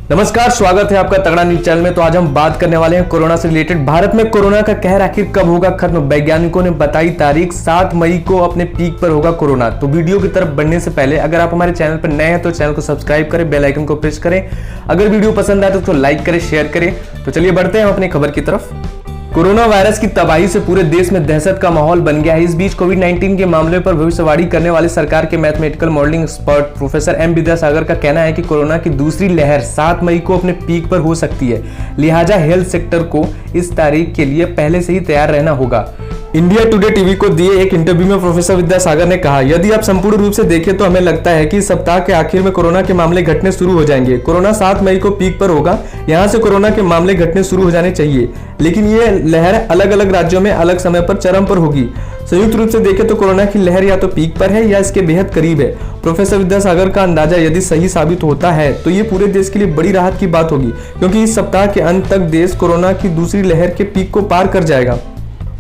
नमस्कार, स्वागत है आपका तगड़ा न्यूज चैनल में। तो आज हम बात करने वाले हैं कोरोना से रिलेटेड। भारत में कोरोना का कहर आखिर कब होगा खत्म? वैज्ञानिकों ने बताई तारीख 7 मई को अपने पीक पर होगा कोरोना। तो वीडियो की तरफ बढ़ने से पहले अगर आप हमारे चैनल पर नए हैं तो चैनल को सब्सक्राइब करें, बेल आइकन को प्रेस करें। अगर वीडियो पसंद आए तो उसको लाइक करें, शेयर करें। तो चलिए बढ़ते हैं हम अपनी खबर की तरफ। कोरोना वायरस की तबाही से पूरे देश में दहशत का माहौल बन गया है। इस बीच कोविड-19 के मामले पर भविष्यवाणी करने वाले सरकार के mathematical modelling expert professor M Vidyasagar का कहना है कि कोरोना की दूसरी लहर 7 मई को अपने पीक पर हो सकती है। लिहाजा हेल्थ सेक्टर को इस तारीख के लिए पहले से ही तैयार रहना होगा। इंडिया टुडे टीवी को दिए एक इंटरव्यू में प्रोफेसर विद्यासागर ने कहा, यदि आप संपूर्ण रूप से देखें तो हमें लगता है कि इस सप्ताह के आखिर में कोरोना के मामले घटने शुरू हो जाएंगे। कोरोना 7 मई को पीक पर होगा, यहां से कोरोना के मामले घटने शुरू हो जाने चाहिए, लेकिन ये लहर अलग अलग राज्यों में अलग समय पर चरम पर होगी। संयुक्त रूप से देखें तो कोरोना की लहर या तो पीक पर है या इसके बेहद करीब है। प्रोफेसर विद्यासागर का अंदाजा यदि सही साबित होता है तो ये पूरे देश के लिए बड़ी राहत की बात होगी, क्योंकि इस सप्ताह के अंत तक देश कोरोना की दूसरी लहर के पीक को पार कर जाएगा।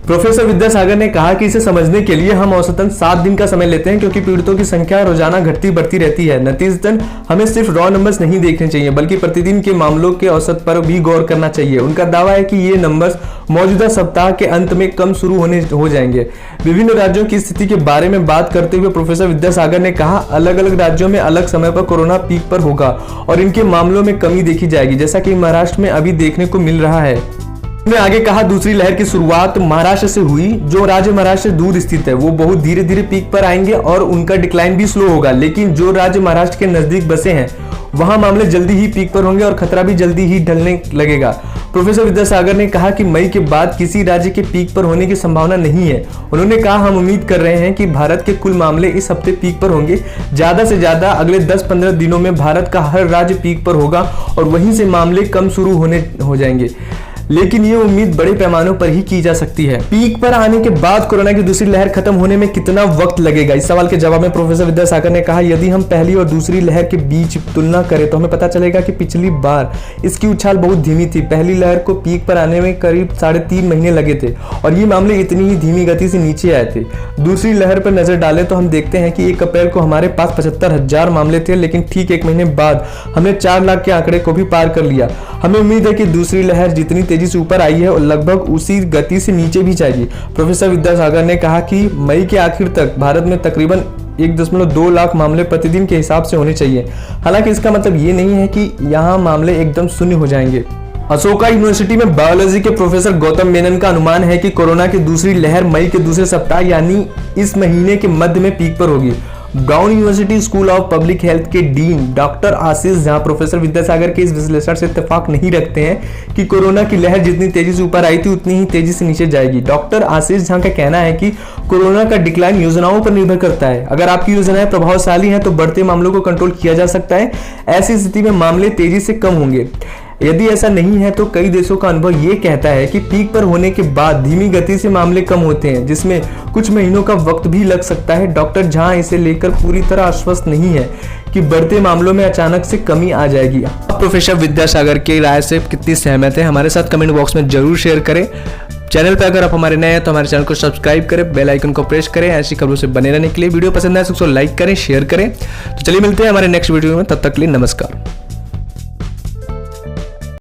प्रोफेसर विद्यासागर ने कहा कि इसे समझने के लिए हम औसतन 7 दिन का समय लेते हैं, क्योंकि पीड़ितों की संख्या रोजाना घटती बढ़ती रहती है। नतीजतन हमें सिर्फ रॉ नंबर्स नहीं देखने चाहिए, बल्कि प्रतिदिन के मामलों के औसत पर भी गौर करना चाहिए। उनका दावा है कि ये नंबर्स मौजूदा सप्ताह के अंत में कम शुरू हो जाएंगे। विभिन्न राज्यों की स्थिति के बारे में बात करते हुए प्रोफेसर विद्यासागर ने कहा, अलग अलग राज्यों में अलग समय पर कोरोना पीक पर होगा और इनके मामलों में कमी देखी जाएगी, जैसा कि महाराष्ट्र में अभी देखने को मिल रहा है। उन्होंने आगे कहा, दूसरी लहर की शुरुआत महाराष्ट्र से हुई। जो राज्य महाराष्ट्र से दूर स्थित है वो बहुत धीरे धीरे पीक पर आएंगे और उनका डिक्लाइन भी स्लो होगा, लेकिन जो राज्य महाराष्ट्र के नजदीक बसे हैं वहां मामले जल्दी ही पीक पर होंगे और खतरा भी जल्दी ही ढलने लगेगा। प्रोफेसर विद्यासागर ने कहा कि मई के बाद किसी राज्य के पीक पर होने की संभावना नहीं है। उन्होंने कहा, हम उम्मीद कर रहे हैं कि भारत के कुल मामले इस हफ्ते पीक पर होंगे। ज्यादा से ज्यादा अगले 10-15 दिनों में भारत का हर राज्य पीक पर होगा और वहीं से मामले कम शुरू हो जाएंगे, लेकिन ये उम्मीद बड़े पैमानों पर ही की जा सकती है। पीक पर आने के बाद कोरोना की दूसरी लहर खत्म होने में कितना वक्त लगेगा? इस सवाल के जवाब में प्रोफेसर विद्यासागर ने कहा, यदि हम पहली और दूसरी लहर के बीच तुलना करें तो हमें पता चलेगा कि पिछली बार इसकी उछाल बहुत धीमी थी। पहली लहर को पीक पर आने में करीब 3.5 महीने लगे थे और ये मामले इतनी ही धीमी गति से नीचे आए थे। दूसरी लहर पर नजर डालें तो हम देखते हैं कि 1 अप्रैल को हमारे पास 75,000 मामले थे, लेकिन ठीक 1 महीने बाद हमने 4 लाख के आंकड़े को भी पार कर लिया। हमें उम्मीद है कि दूसरी लहर जितनी तेजी से ऊपर आई है और लगभग उसी गति से नीचे भी जाएगी। प्रोफेसर विद्यासागर ने कहा कि मई के आखिर तक भारत में तकरीबन 1.2 लाख मामले प्रतिदिन के हिसाब से होने चाहिए। हालांकि इसका मतलब ये नहीं है कि यहाँ मामले एकदम शून्य हो जाएंगे। अशोका यूनिवर्सिटी में बायोलॉजी के प्रोफेसर गौतम मेनन का अनुमान है कि कोरोना की दूसरी लहर मई के दूसरे सप्ताह यानी इस महीने के मध्य में पीक पर होगी। Brown university school of public health के डीन डॉक्टर आशीष झा प्रोफेसर विद्यासागर के इस विश्लेषण से इत्तेफाक नहीं रखते हैं कि कोरोना की लहर जितनी तेजी से ऊपर आई थी उतनी ही तेजी से नीचे जाएगी। डॉक्टर आशीष झा का कहना है कि कोरोना का डिक्लाइन योजनाओं पर निर्भर करता है। अगर आपकी योजनाएं प्रभावशाली हैं तो बढ़ते मामलों को कंट्रोल किया जा सकता है। ऐसी स्थिति में मामले तेजी से कम होंगे। यदि ऐसा नहीं है तो कई देशों का अनुभव ये कहता है कि पीक पर होने के बाद धीमी गति से मामले कम होते हैं, जिसमें कुछ महीनों का वक्त भी लग सकता है। डॉक्टर झा इसे लेकर पूरी तरह आश्वस्त नहीं है कि बढ़ते मामलों में अचानक से कमी आ जाएगी। आप प्रोफेसर विद्यासागर की राय से कितनी सहमत है हमारे साथ कमेंट बॉक्स में जरूर शेयर करें। चैनल पर अगर आप हमारे नए हैं तो हमारे चैनल को सब्सक्राइब करें, बेल आइकन को प्रेस करें। ऐसी खबरों से बने रहने के लिए वीडियो पसंद आए तो उसको लाइक करें, शेयर करें। तो चलिए मिलते हैं हमारे नेक्स्ट वीडियो में, तब तक के लिए नमस्कार।